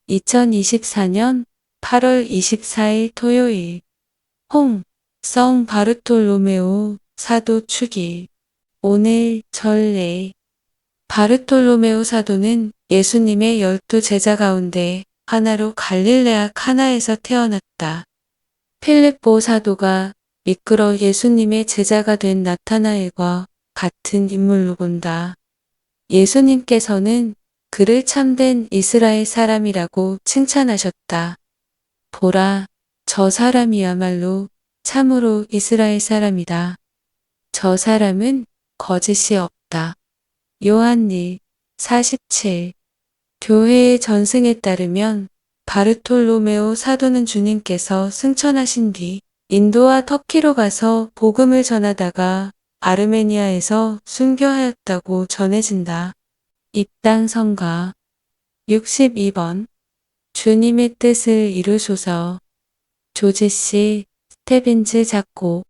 2024년 8월 24일 토요일 성 바르톨로메오 사도 축일. 오늘 전례. 바르톨로메오 사도는 예수님의 12 제자 가운데 하나로 갈릴레아 카나에서 태어났다. 필립보 사도가 이끌어 예수님의 제자가 된 나타나엘과 같은 인물로 본다. 예수님께서는 그를 참된 이스라엘 사람이라고 칭찬하셨다. 보라, 저 사람이야말로 참으로 이스라엘 사람이다. 저 사람은 거짓이 없다. 요한일 47. 교회의 전승에 따르면 바르톨로메오 사도는 주님께서 승천하신 뒤 인도와 터키로 가서 복음을 전하다가 아르메니아에서 순교하였다고 전해진다. 입당 성가 62번. 주님의 뜻을 이루소서. 조지씨, 스테빈즈 작곡.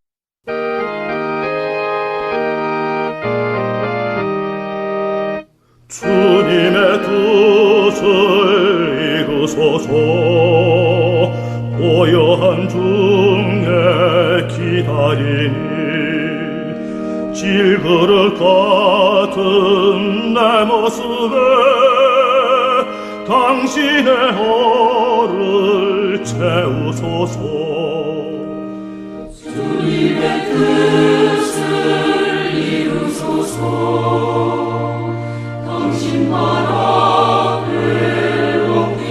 주님의 뜻을 이루소서. 고요한 중에 기다리니 질그릇 같은 내 모습에 당신의 허를 채우소서. 주님의 뜻을 이루소서. 당신 나라 회복되오니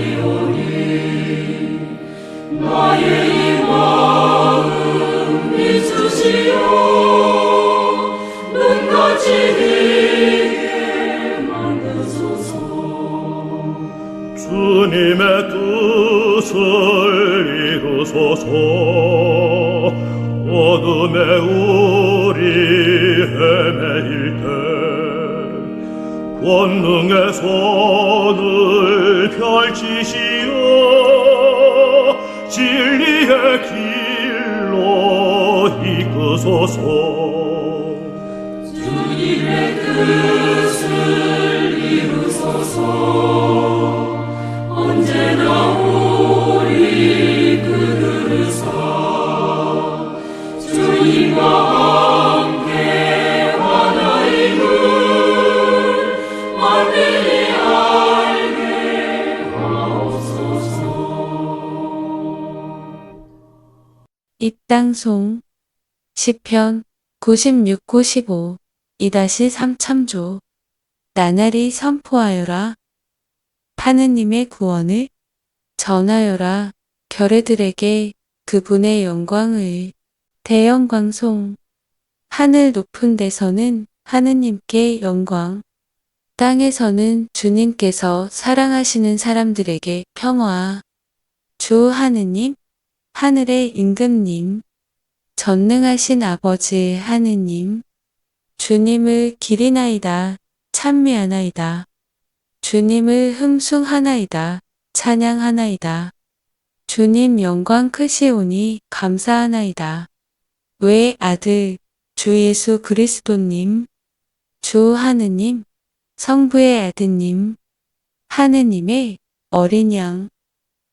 나의 이 마음 믿으시오. 눈같이 비게 만드소서. 주님의 뜻을 이루소서. 어둠에 우리 헤매일 때 권능의 손을 펼치시어 진리의 길로 이끄소서. 주님의 뜻을 이루소서. 언제나 우리 그들으사 주님과 함께 하나임을 만민이 알게 하옵소서. 입당송 시편 96, 95 2-3 참조. 나날이 선포하여라. 하느님의 구원을 전하여라. 결의들에게 그분의 영광을. 대영광송. 하늘 높은 데서는 하느님께 영광, 땅에서는 주님께서 사랑하시는 사람들에게 평화. 주 하느님, 하늘의 임금님, 전능하신 아버지 하느님, 주님을 기리나이다, 찬미하나이다. 주님을 흠숭하나이다, 찬양하나이다. 주님 영광 크시오니 감사하나이다. 왜 아들, 주 예수 그리스도님, 주 하느님, 성부의 아드님, 하느님의 어린 양,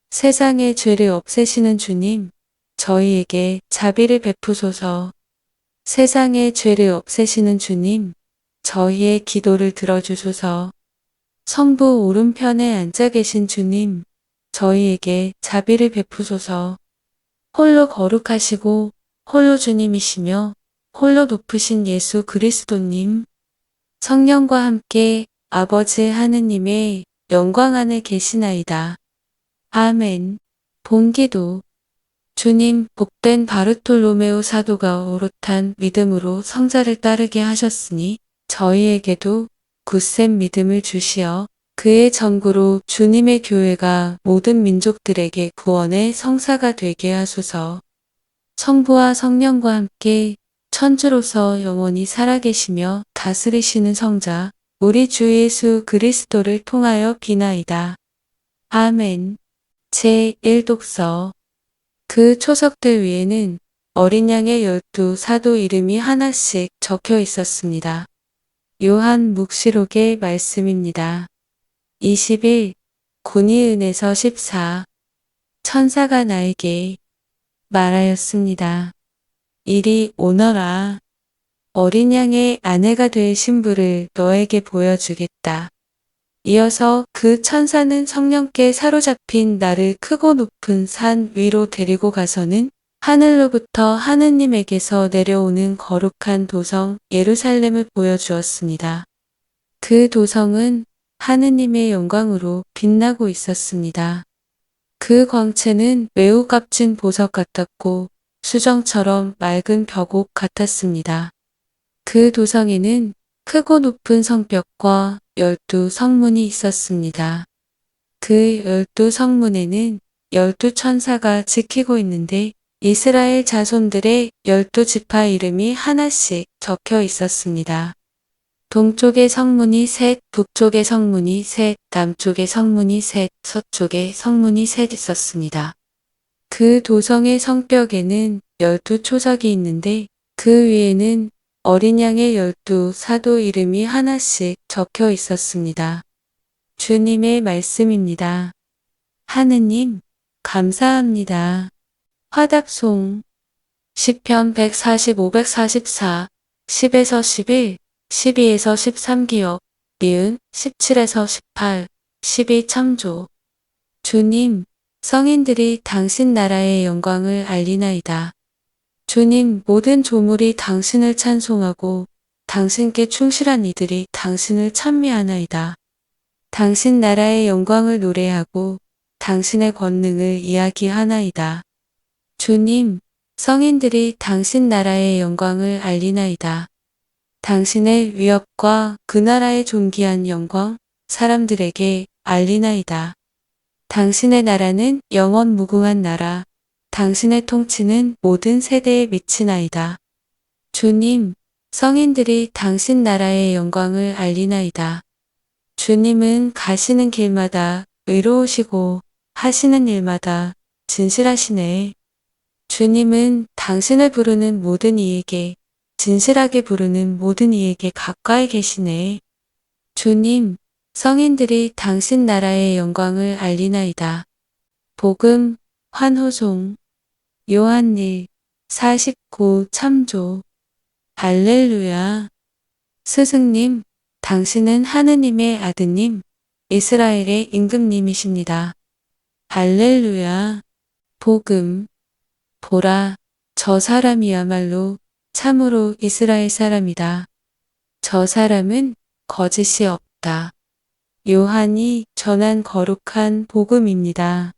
세상의 죄를 없애시는 주님, 저희에게 자비를 베푸소서. 세상의 죄를 없애시는 주님, 저희의 기도를 들어주소서. 성부 오른편에 앉아 계신 주님, 저희에게 자비를 베푸소서. 홀로 거룩하시고 홀로 주님이시며 홀로 높으신 예수 그리스도님, 성령과 함께 아버지 하느님의 영광 안에 계시나이다. 아멘. 본기도. 주님, 복된 바르톨로메오 사도가 오롯한 믿음으로 성자를 따르게 하셨으니 저희에게도 굳센 믿음을 주시어 그의 전구로 주님의 교회가 모든 민족들에게 구원의 성사가 되게 하소서. 성부와 성령과 함께 천주로서 영원히 살아계시며 다스리시는 성자 우리 주 예수 그리스도를 통하여 비나이다. 아멘. 제1독서. 그 초석들 위에는 어린 양의 12 사도 이름이 하나씩 적혀 있었습니다. 요한 묵시록의 말씀입니다. 21. 군의은에서 14. 천사가 나에게 말하였습니다. 이리 오너라. 어린 양의 아내가 될 신부를 너에게 보여주겠다. 이어서 그 천사는 성령께 사로잡힌 나를 크고 높은 산 위로 데리고 가서는 하늘로부터 하느님에게서 내려오는 거룩한 도성 예루살렘을 보여주었습니다. 그 도성은 하느님의 영광으로 빛나고 있었습니다. 그 광채는 매우 값진 보석 같았고 수정처럼 맑은 벽옥 같았습니다. 그 도성에는 크고 높은 성벽과 12성문이 있었습니다. 그 12성문에는 12천사가 지키고 있는데 이스라엘 자손들의 12지파 이름이 하나씩 적혀 있었습니다. 동쪽의 성문이 셋, 북쪽의 성문이 셋, 남쪽의 성문이 셋, 서쪽의 성문이 셋 있었습니다. 그 도성의 성벽에는 12초석이 있는데 그 위에는 어린 양의 12사도 이름이 하나씩 적혀 있었습니다. 주님의 말씀입니다. 하느님, 감사합니다. 화답송 시편 145, 144, 10에서 11, 12에서 13기역, 니은 17에서 18, 12 참조. 주님, 성인들이 당신 나라의 영광을 알리나이다. 주님, 모든 조물이 당신을 찬송하고 당신께 충실한 이들이 당신을 찬미하나이다. 당신 나라의 영광을 노래하고 당신의 권능을 이야기하나이다. 주님, 성인들이 당신 나라의 영광을 알리나이다. 당신의 위엄과 그 나라의 존귀한 영광, 사람들에게 알리나이다. 당신의 나라는 영원 무궁한 나라, 당신의 통치는 모든 세대에 미치나이다. 주님, 성인들이 당신 나라의 영광을 알리나이다. 주님은 가시는 길마다 의로우시고 하시는 일마다 진실하시네. 주님은 당신을 부르는 모든 이에게, 진실하게 부르는 모든 이에게 가까이 계시네. 주님, 성인들이 당신 나라의 영광을 알리나이다. 복음, 환호송, 요한일, 49 참조. 할렐루야. 스승님, 당신은 하느님의 아드님, 이스라엘의 임금님이십니다. 할렐루야. 복음. 보라, 저 사람이야말로 참으로 이스라엘 사람이다. 저 사람은 거짓이 없다. 요한이 전한 거룩한 복음입니다.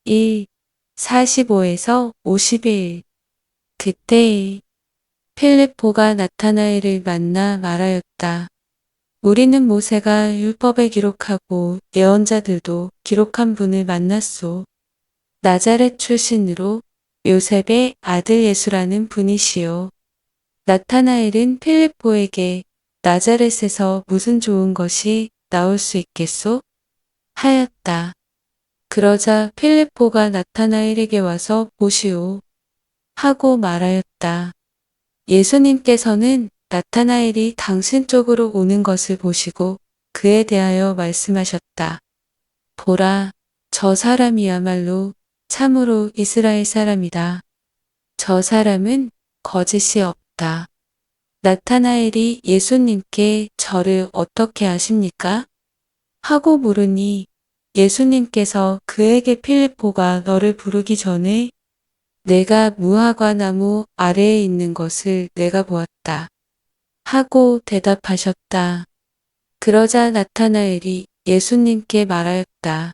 1. 45에서 51. 그때 필립보가 나타나엘을 만나 말하였다. 우리는 모세가 율법에 기록하고 예언자들도 기록한 분을 만났소. 나자렛 출신으로 요셉의 아들 예수라는 분이시요. 나타나엘은 필립보에게 나자렛에서 무슨 좋은 것이 나올 수 있겠소? 하였다. 그러자 필립보가 나타나엘에게 와서 보시오. 하고 말하였다. 예수님께서는 나타나엘이 당신 쪽으로 오는 것을 보시고 그에 대하여 말씀하셨다. 보라, 저 사람이야말로 참으로 이스라엘 사람이다. 저 사람은 거짓이 없다. 나타나엘이 예수님께 저를 어떻게 아십니까? 하고 물으니 예수님께서 그에게 필립보가 너를 부르기 전에 내가 무화과 나무 아래에 있는 것을 내가 보았다. 하고 대답하셨다. 그러자 나타나엘이 예수님께 말하였다.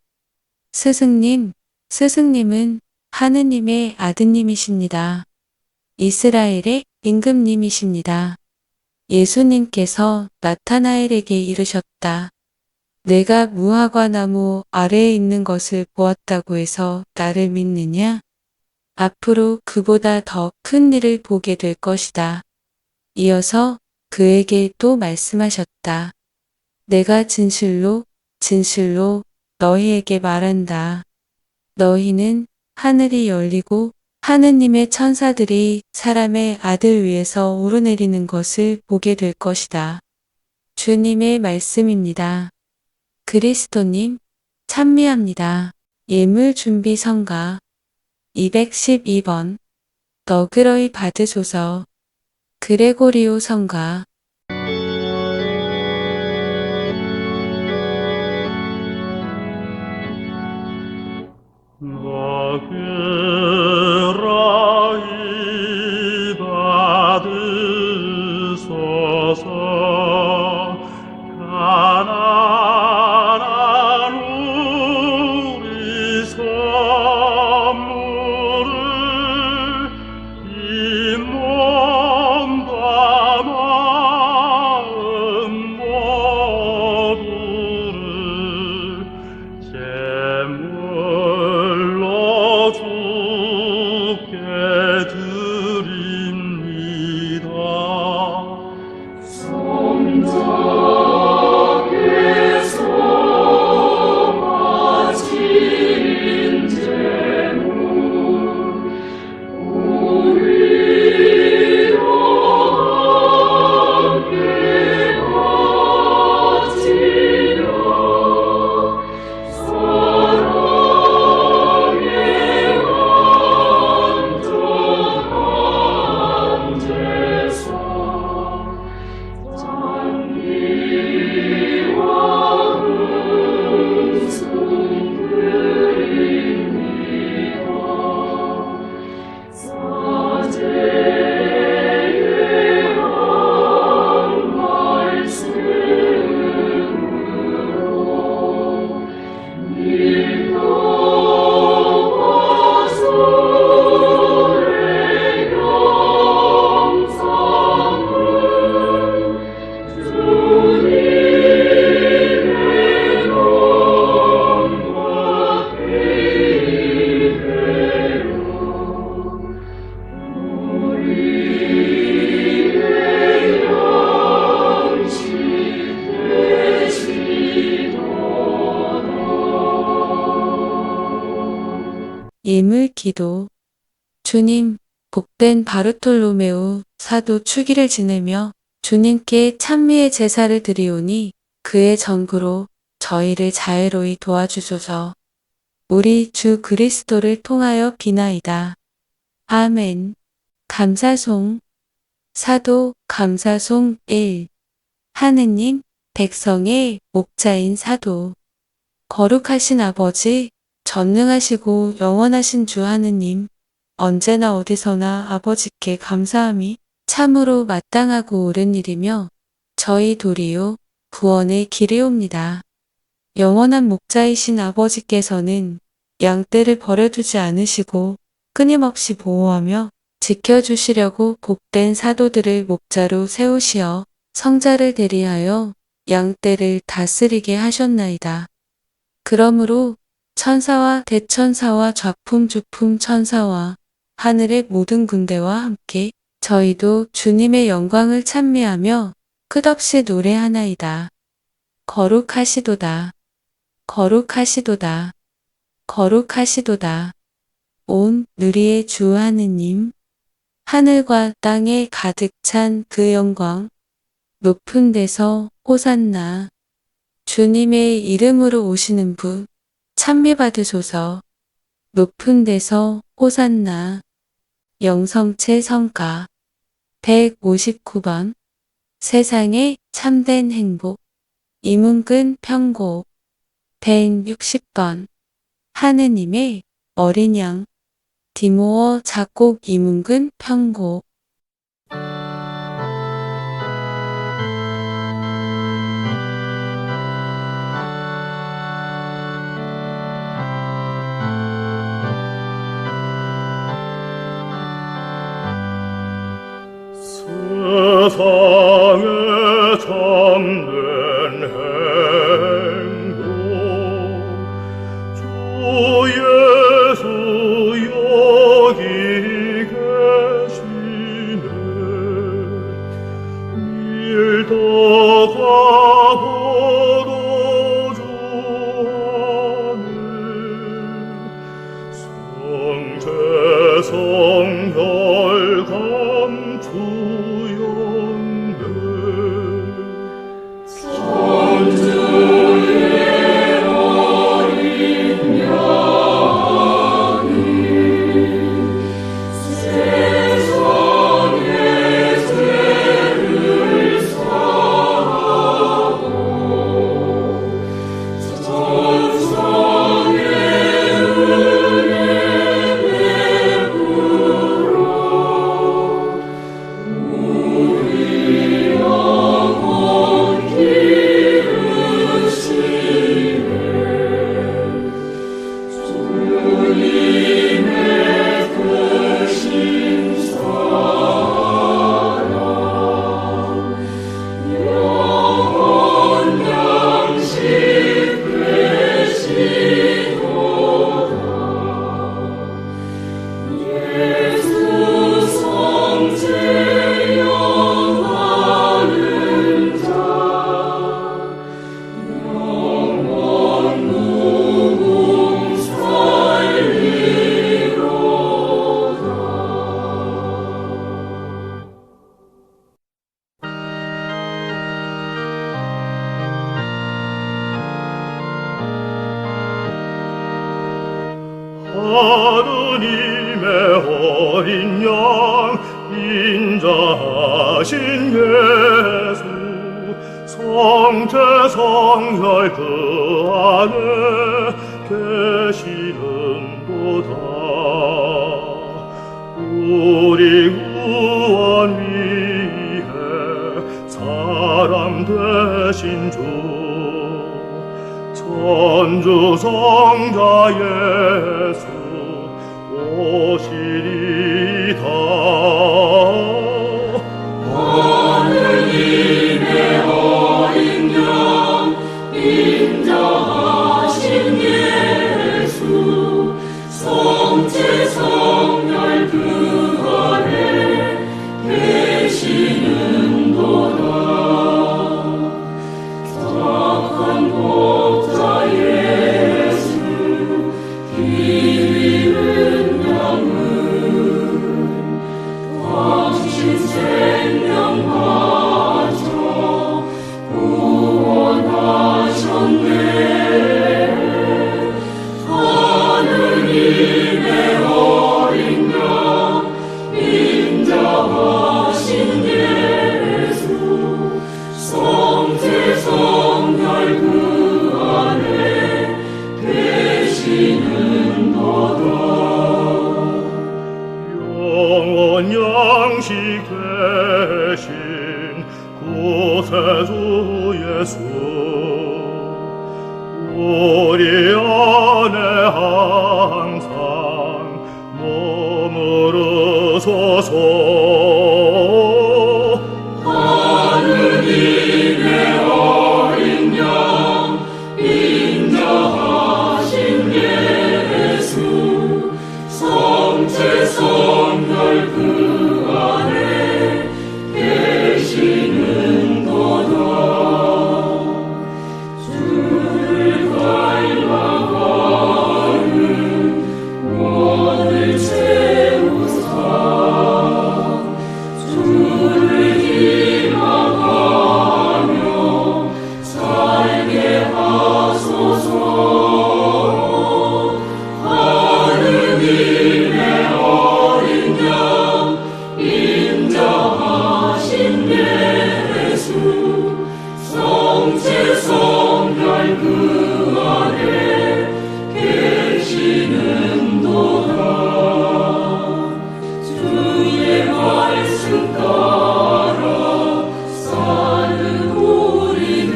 스승님, 스승님은 하느님의 아드님이십니다. 이스라엘의 임금님이십니다. 예수님께서 나타나엘에게 이르셨다. 내가 무화과 나무 아래에 있는 것을 보았다고 해서 나를 믿느냐? 앞으로 그보다 더 큰 일을 보게 될 것이다. 이어서 그에게 또 말씀하셨다. 내가 진실로 진실로 너희에게 말한다. 너희는 하늘이 열리고 하느님의 천사들이 사람의 아들 위에서 오르내리는 것을 보게 될 것이다. 주님의 말씀입니다. 그리스도님, 찬미합니다. 예물 준비 성가 212번 너그러이 받으소서. 그레고리오 성가 너그러이 받으소서. 가난한 우리 선물을 이 몸과 마음 모두를 제물로 주께 드립니다. 성전에서 바친 제물 우리로 함께 바치려 사랑의 완전한 제사 찬미와 은총 드립니다. 사제의 한 말씀으로 밀도와 소의 영상을 주님의 영광 드리되요. 우리의 양식 되시도다. 예물 기도 주님, 복된 바르톨로메오 사도 추기를 지내며 주님께 찬미의 제사를 드리오니 그의 전구로 저희를 자애로이 도와주소서. 우리 주 그리스도를 통하여 비나이다. 아멘. 감사송 사도 감사송 1 하느님, 백성의 목자인 사도 거룩하신 아버지, 전능하시고 영원하신 주 하느님, 언제나 어디서나 아버지께 감사함이 참으로 마땅하고 옳은 일이며 저희 도리요 구원의 길이옵니다. 영원한 목자이신 아버지께서는 양떼를 버려두지 않으시고 끊임없이 보호하며 지켜주시려고 복된 사도들을 목자로 세우시어 성자를 대리하여 양떼를 다스리게 하셨나이다. 그러므로 천사와 대천사와 좌품주품 천사와 하늘의 모든 군대와 함께 저희도 주님의 영광을 찬미하며 끝없이 노래하나이다. 거룩하시도다. 거룩하시도다. 거룩하시도다. 온 누리의 주 하느님, 하늘과 땅에 가득 찬 그 영광, 높은 데서 호산나. 주님의 이름으로 오시는 분, 찬미 받으소서. 높은 데서 호산나. 영성체 성가 159번 세상의 참된 행복 이문근 편곡 160번 하느님의 어린 양 디모어 작곡 이문근 편곡 세상에 참된 행복 주 예수 여기 계시네 밀도가 걸어주 안에 성제 성혈 감추였네 천주의 어린 하느님의 어린 양 인자하신 예수 성체 성혈 그 안에 계시는도다. 우리 구원 위해 사람 되신 주 천주 성자 예수 오시리다. 하느님의 어린 양 인자하신 예수 성체 성혈 그 안에 계시는도다. 착한 목자 예수 길 잃은 양은 당신 생명 바쳐 구원하셨네. 하느님의 어린 양 인자하신 예수 성체 성혈 그 안에 계시는도다. 영원 양식 대신 구세주 예수 우리 안에 항상 머무르소서. 하느님의 어린 양 인자하신 예수 성체 성혈 그 안에 계시는도다. 주를 갈망하는 원을 채우사 주를 희망하며 살게 하소서. 하느님의 어린 양 인자하신 예수 성체 성혈 그 안에 계시는도다. 주의 말씀 따라 사는 우리는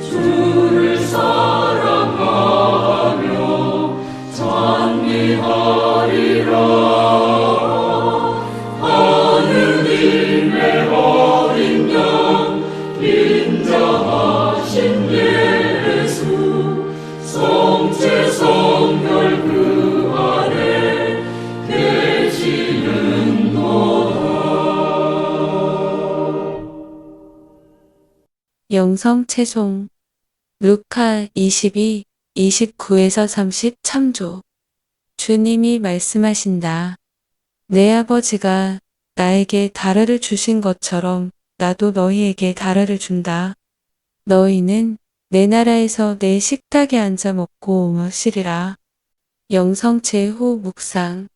주를 사랑하며 찬미하리라. 하느님의 어린 양 인자하신 예수 성체 성혈 그 안에 계시는도다. 영성 채송 루카 22, 29에서 30 참조. 주님이 말씀하신다. 내 아버지가 나에게 다르를 주신 것처럼 나도 너희에게 다르를 준다. 너희는 내 나라에서 내 식탁에 앉아 먹고 마시리라. 영성체 후 묵상.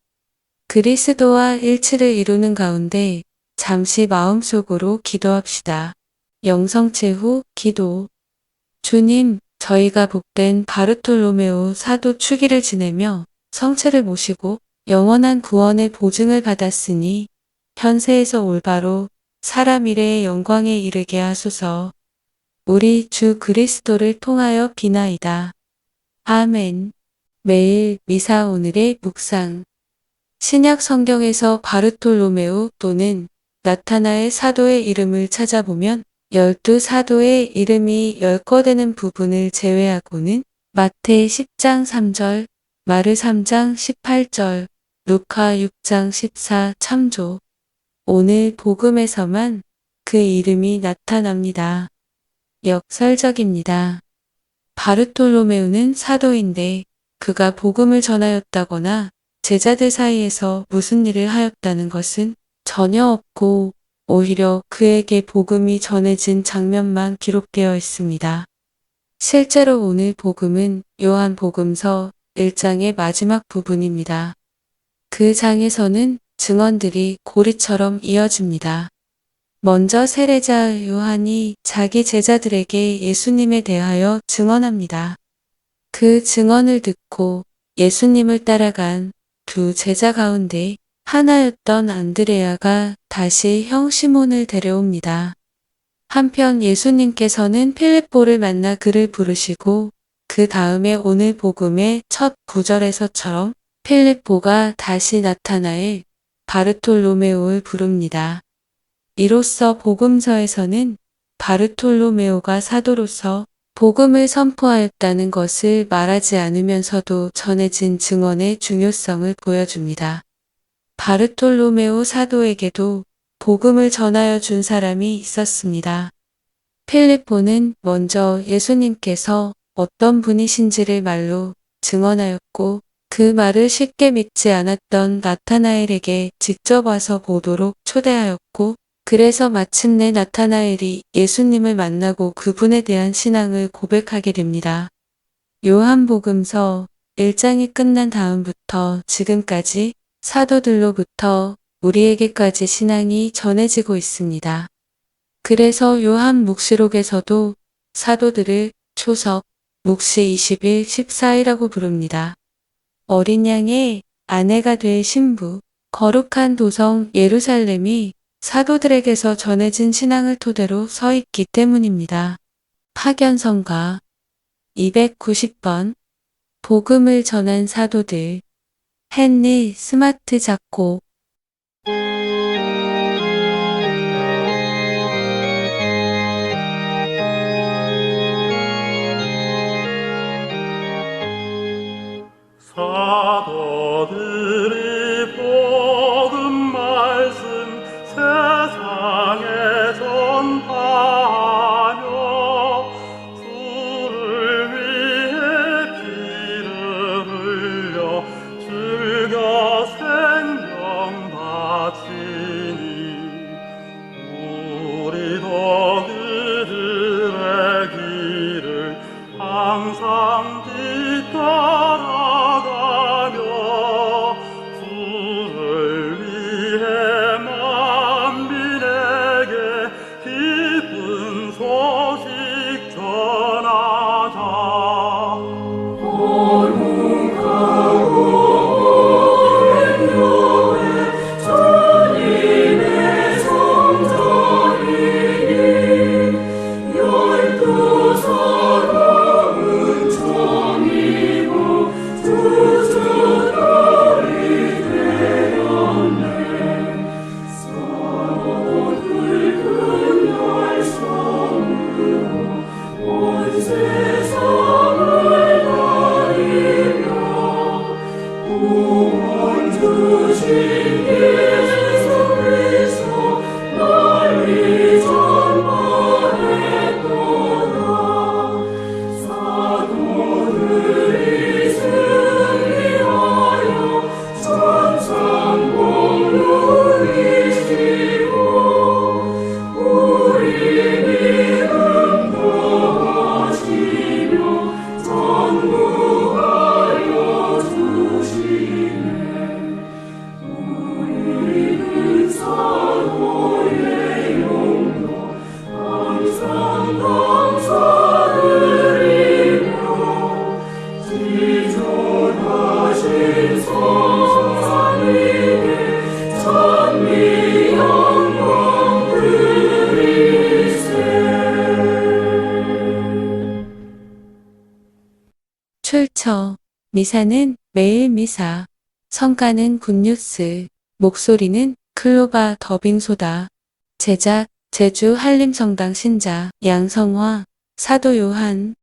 그리스도와 일치를 이루는 가운데 잠시 마음속으로 기도합시다. 영성체 후 기도. 주님, 저희가 복된 바르톨로메오 사도 추기를 지내며 성체를 모시고 영원한 구원의 보증을 받았으니 현세에서 올바로 사람 일의 영광에 이르게 하소서. 우리 주 그리스도를 통하여 비나이다. 아멘. 매일 미사 오늘의 묵상. 신약 성경에서 바르톨로메오 또는 나타나의 사도의 이름을 찾아보면 12사도의 이름이 열거되는 부분을 제외하고는 마태 10장 3절, 마르 3장 18절, 루카 6장 14 참조. 오늘 복음에서만 그 이름이 나타납니다. 역설적입니다. 바르톨로메오는 사도인데 그가 복음을 전하였다거나 제자들 사이에서 무슨 일을 하였다는 것은 전혀 없고 오히려 그에게 복음이 전해진 장면만 기록되어 있습니다. 실제로 오늘 복음은 요한복음서 1장의 마지막 부분입니다. 그 장에서는 증언들이 고리처럼 이어집니다. 먼저 세례자 요한이 자기 제자들에게 예수님에 대하여 증언합니다. 그 증언을 듣고 예수님을 따라간 두 제자 가운데 하나였던 안드레아가 다시 형 시몬을 데려옵니다. 한편 예수님께서는 필립보를 만나 그를 부르시고 그 다음에 오늘 복음의 첫 구절에서처럼 필립보가 다시 나타나엘 바르톨로메오를 부릅니다. 이로써 복음서에서는 바르톨로메오가 사도로서 복음을 선포하였다는 것을 말하지 않으면서도 전해진 증언의 중요성을 보여줍니다. 바르톨로메오 사도에게도 복음을 전하여 준 사람이 있었습니다. 필립보는 먼저 예수님께서 어떤 분이신지를 말로 증언하였고 그 말을 쉽게 믿지 않았던 나타나엘에게 직접 와서 보도록 초대하였고 그래서 마침내 나타나엘이 예수님을 만나고 그분에 대한 신앙을 고백하게 됩니다. 요한복음서 1장이 끝난 다음부터 지금까지 사도들로부터 우리에게까지 신앙이 전해지고 있습니다. 그래서 요한 묵시록에서도 사도들을 초석, 묵시 20일 14이라고 부릅니다. 어린 양의 아내가 될 신부, 거룩한 도성 예루살렘이 사도들에게서 전해진 신앙을 토대로 서 있기 때문입니다. 파견성가 290번 복음을 전한 사도들 헨리 스마트 작곡 사도들이 복음 말씀 세상에 전하며 주를 위해 피를 흘려 즐겨 생명 바치니 우리도 그들의 길을 항상 뒤따라가며 주를 위해 만민에게 기쁜 소식 전하자. 주님의 성전이니 열두 사람은 정이고 두 주들이 되었네. 사도들 그날 성으로 온 세상을 다니며 구원 주신 예수 그리스도 널리 전파했도다. 사도들이 승리하여 천상복을 누리시고 우리 믿음 더하시며 전무하여 주시네. 우리는 사도의 용도 항상 감사드리며 지존하신 성삼위에 찬미 영광 드리세. 출처 미사는 매일 미사 성가는 굿뉴스 목소리는 클로바 더빙소다 제작 제주 한림성당 신자 양성화 사도 요한